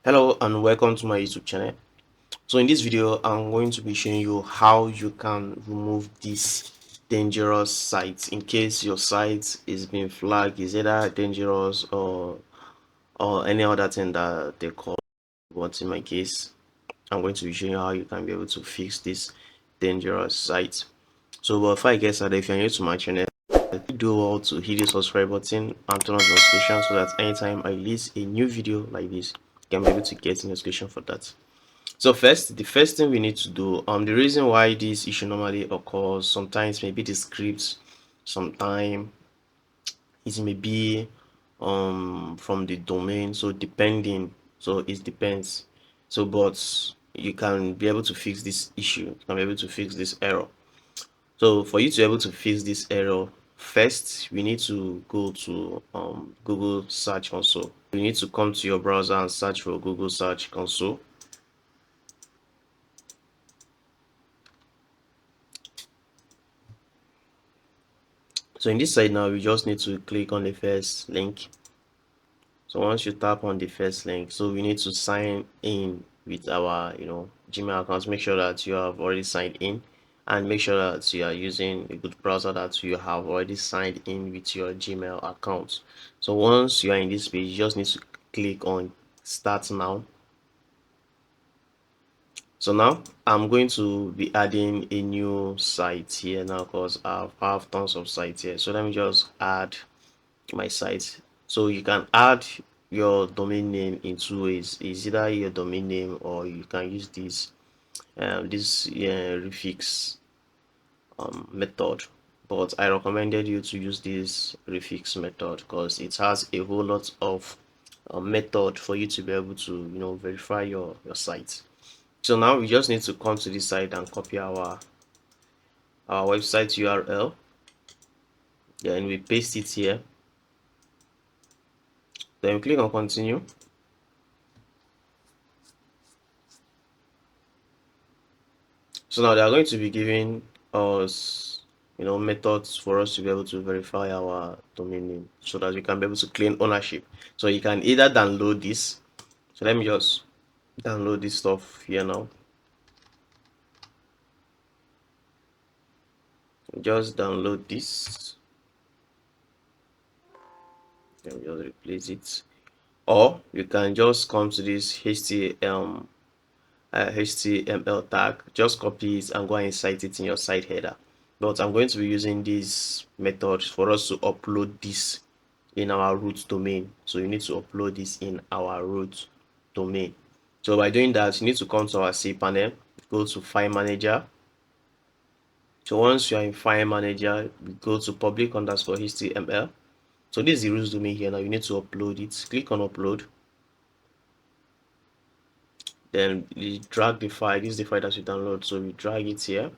Hello and welcome to my YouTube channel. So in this video I'm going to be showing you how you can remove these dangerous sites in case your site is being flagged is either dangerous or any other thing that they call. But in my case I'm going to be showing you how you can be able to fix this dangerous site. So before I get started, if you're new to my channel, do well to hit the subscribe button and turn on the notification so that anytime I release a new video like this, you can be able to get a notification for that. So the first thing we need to do, the reason why this issue normally occurs, sometimes maybe the script, sometimes it may be from the domain, so depending, so it depends. So but you can be able to fix this issue, you can be able to fix this error. So for you to be able to fix this error, first we need to go to Google Search Console. You need to come to your browser and search for Google Search Console. So in this side now, we just need to click on the first link. So once you tap on the first link, so we need to sign in with our Gmail accounts. Make sure that you have already signed in, and make sure that you are using a good browser that you have already signed in with your Gmail account. So once you are in this page, you just need to click on Start Now. So now I'm going to be adding a new site here now because I have tons of sites here. So let me just add my site. So you can add your domain name in two ways. It's either your domain name or you can use this refix method. But I recommended you to use this refix method because it has a whole lot of method for you to be able to verify your site. So now we just need to come to this site and copy our website URL. Then we paste it here. Then we click on continue. So now they are going to be giving us methods for us to be able to verify our domain name so that we can be able to claim ownership. So you can either download this. So let me just download this stuff here now. Just download this. Let me just replace it. Or you can just come to this HTML tag, just copy it and go and insert it in your site header. But I'm going to be using this method for us to upload this in our root domain. So you need to upload this in our root domain. So by doing that, you need to come to our cPanel, go to File Manager. So once you are in File Manager, we go to public_HTML. So this is the root domain here. Now you need to upload it. Click on upload. Then we drag the file. This is the file that we download, so we drag it here.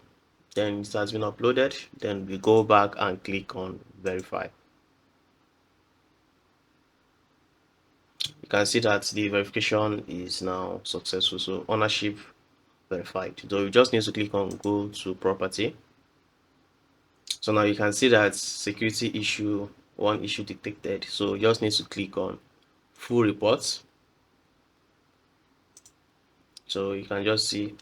Then it has been uploaded. Then we go back and click on verify. You can see that the verification is now successful, so ownership verified. So you just need to click on go to property. So now you can see that security issue, one issue detected. So you just need to click on full reports. So you can just see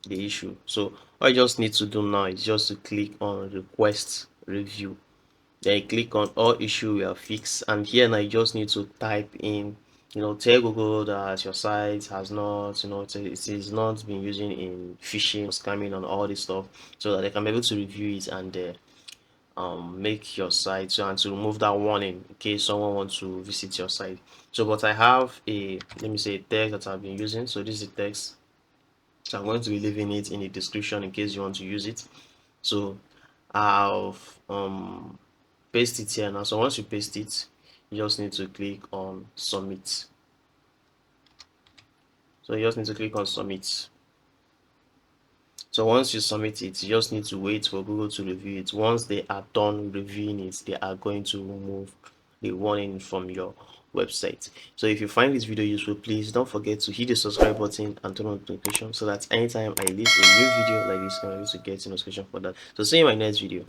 the issue. So all you just need to do now is just to click on request review. Then you click on all issue we have fixed, and here now you just need to type in, tell Google that your site has not, it is not been using in phishing, scamming, and all this stuff, so that they can be able to review it and make your site, so, and to remove that warning in case someone wants to visit your site. So but I have a, let me say, a text that I've been using. So this is the text, so I'm going to be leaving it in the description in case you want to use it. So I've paste it here now. So once you paste it, you just need to click on submit. So you just need to click on submit. So once you submit it, you just need to wait for Google to review it. Once they are done reviewing it, they are going to remove the warning from your website. So if you find this video useful, please don't forget to hit the subscribe button and turn on notifications so that anytime I release a new video like this, I'm able to get a notification for that. So see you in my next video.